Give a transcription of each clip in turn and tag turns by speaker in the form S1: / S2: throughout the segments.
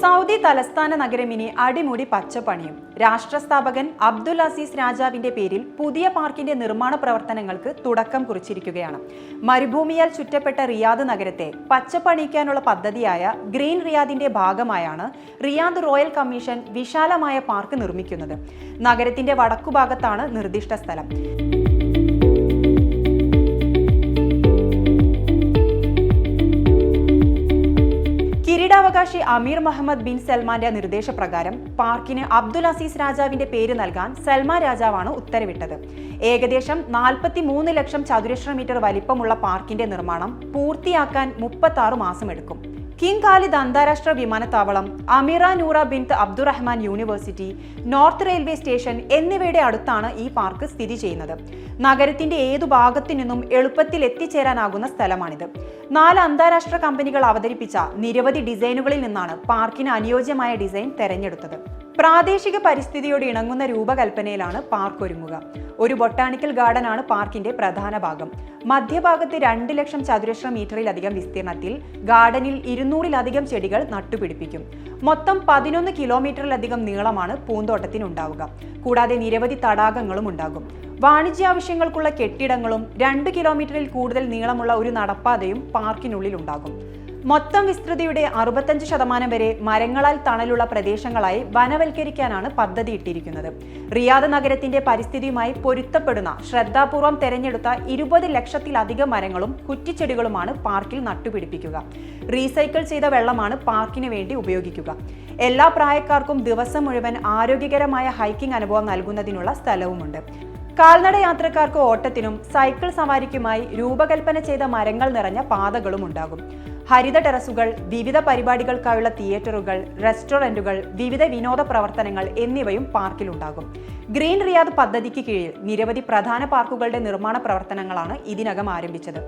S1: Saudi തലസ്ഥാന നഗരം ഇനി അടിമുടി പച്ചപ്പണിയും. രാഷ്ട്രസ്ഥാപകൻ അബ്ദുൽ അസീസ് രാജാവിന്റെ പേരിൽ പുതിയ പാർക്കിന്റെ നിർമ്മാണ പ്രവർത്തനങ്ങൾക്ക് തുടക്കം കുറിച്ചിരിക്കുകയാണ്. മരുഭൂമിയാൽ ചുറ്റപ്പെട്ട റിയാദ് നഗരത്തെ പച്ചപ്പണിയിക്കാനുള്ള പദ്ധതിയായ ഗ്രീൻ റിയാദിന്റെ ഭാഗമായാണ് റിയാദ് റോയൽ കമ്മീഷൻ വിശാലമായ പാർക്ക് നിർമ്മിക്കുന്നത്. നഗരത്തിന്റെ വടക്കുഭാഗത്താണ് നിർദ്ദിഷ്ട സ്ഥലം. കിരീടാവകാശി അമീർ മുഹമ്മദ് ബിൻ സൽമാന്റെ നിർദ്ദേശപ്രകാരം പാർക്കിന് അബ്ദുൽ അസീസ് രാജാവിന്റെ പേര് നൽകാൻ സൽമാൻ രാജാവാണ് ഉത്തരവിട്ടത്. ഏകദേശം 43 ലക്ഷം ചതുരശ്ര മീറ്റർ വലിപ്പമുള്ള പാർക്കിന്റെ നിർമ്മാണം പൂർത്തിയാക്കാൻ 36 മാസമെടുക്കും. കിങ് ഖാലിദ് അന്താരാഷ്ട്ര വിമാനത്താവളം, Amira Noura bint Abdulrahman University, north railway station എന്നിവയുടെ അടുത്താണ് ഈ പാർക്ക് സ്ഥിതി ചെയ്യുന്നത്. നഗരത്തിന്റെ ഏതു ഭാഗത്തു നിന്നും എളുപ്പത്തിൽ എത്തിച്ചേരാനാകുന്ന സ്ഥലമാണിത്. 4 അന്താരാഷ്ട്ര കമ്പനികൾ അവതരിപ്പിച്ച നിരവധി ഡിസൈനുകളിൽ നിന്നാണ് പാർക്കിന് അനുയോജ്യമായ ഡിസൈൻ തെരഞ്ഞെടുത്തത്. പ്രാദേശിക പരിസ്ഥിതിയോട് ഇണങ്ങുന്ന രൂപകൽപ്പനയിലാണ് പാർക്ക് ഒരുങ്ങുക. ഒരു ബൊട്ടാണിക്കൽ ഗാർഡൻ ആണ് പാർക്കിന്റെ പ്രധാന ഭാഗം. മധ്യഭാഗത്ത് 2 ലക്ഷം ചതുരശ്ര മീറ്ററിലധികം വിസ്തീർണത്തിൽ ഗാർഡനിൽ 200-ലധികം ചെടികൾ നട്ടുപിടിപ്പിക്കും. മൊത്തം 11 കിലോമീറ്ററിലധികം നീളമാണ് പൂന്തോട്ടത്തിനുണ്ടാവുക. കൂടാതെ നിരവധി തടാകങ്ങളും ഉണ്ടാകും. വാണിജ്യാവശ്യങ്ങൾക്കുള്ള കെട്ടിടങ്ങളും 2 കിലോമീറ്ററിൽ കൂടുതൽ നീളമുള്ള ഒരു നടപ്പാതയും പാർക്കിനുള്ളിൽ ഉണ്ടാകും. മൊത്തം വിസ്തൃതിയുടെ 65% വരെ മരങ്ങളാൽ തണലുള്ള പ്രദേശങ്ങളായി വനവൽക്കരിക്കാനാണ് പദ്ധതി ഇട്ടിരിക്കുന്നത്. റിയാദ് നഗരത്തിന്റെ പരിസ്ഥിതിയുമായി പൊരുത്തപ്പെടുന്ന ശ്രദ്ധാപൂർവം തെരഞ്ഞെടുത്ത 20 ലക്ഷത്തിലധികം മരങ്ങളും കുറ്റിച്ചെടികളുമാണ് പാർക്കിൽ നട്ടുപിടിപ്പിക്കുക. റീസൈക്കിൾ ചെയ്ത വെള്ളമാണ് പാർക്കിന് വേണ്ടി ഉപയോഗിക്കുക. എല്ലാ പ്രായക്കാർക്കും ദിവസം മുഴുവൻ ആരോഗ്യകരമായ ഹൈക്കിംഗ് അനുഭവം നൽകുന്നതിനുള്ള സ്ഥലവുമുണ്ട്. കാൽനട യാത്രക്കാർക്ക് ഓട്ടത്തിനും സൈക്കിൾ സവാരിക്കുമായി രൂപകൽപ്പന ചെയ്ത മരങ്ങൾ നിറഞ്ഞ പാതകളും ഉണ്ടാകും. ഹരിത ടെറസുകൾ, വിവിധ പരിപാടികൾക്കായുള്ള തിയേറ്ററുകൾ, റെസ്റ്റോറന്റുകൾ, വിവിധ വിനോദ പ്രവർത്തനങ്ങൾ എന്നിവയും പാർക്കിലുണ്ടാകും. ഗ്രീൻ റിയാദ് പദ്ധതിക്ക് കീഴിൽ നിരവധി പ്രധാന പാർക്കുകളുടെ നിർമ്മാണ പ്രവർത്തനങ്ങളാണ് ഇതിനകം ആരംഭിച്ചത്.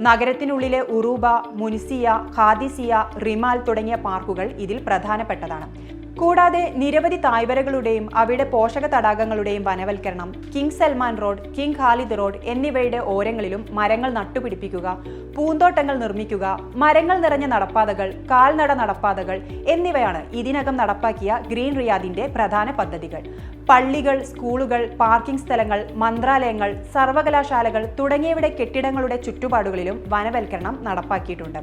S1: നഗരത്തിനുള്ളിലെ ഉറൂബ, മുനിസിയ, ഖാദിസിയ, റിമാൽ തുടങ്ങിയ പാർക്കുകൾ ഇതിൽ പ്രധാനപ്പെട്ടതാണ്. കൂടാതെ നിരവധി തായ്വരകളുടെയും അവയുടെ പോഷക തടാകങ്ങളുടെയും വനവൽക്കരണം, King Salman road, King Khalid road എന്നിവയുടെ ഓരങ്ങളിലും മരങ്ങൾ നട്ടുപിടിപ്പിക്കുക, പൂന്തോട്ടങ്ങൾ നിർമ്മിക്കുക, മരങ്ങൾ നിറഞ്ഞ നടപ്പാതകൾ, കാൽനട നടപ്പാതകൾ എന്നിവയാണ് ഇതിനകം നടപ്പാക്കിയ ഗ്രീൻ റിയാദിന്റെ പ്രധാന പദ്ധതികൾ. പള്ളികൾ, സ്കൂളുകൾ, പാർക്കിംഗ് സ്ഥലങ്ങൾ, മന്ത്രാലയങ്ങൾ, സർവകലാശാലകൾ തുടങ്ങിയവയുടെ കെട്ടിടങ്ങളുടെ ചുറ്റുപാടുകളിലും വനവൽക്കരണം നടപ്പാക്കിയിട്ടുണ്ട്.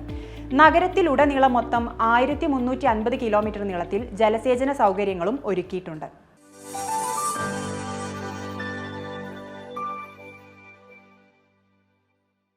S1: നഗരത്തിലുടനീളം മൊത്തം 1350 കിലോമീറ്റർ നീളത്തിൽ ജലസേചന സൗകര്യങ്ങളും ഒരുക്കിയിട്ടുണ്ട്.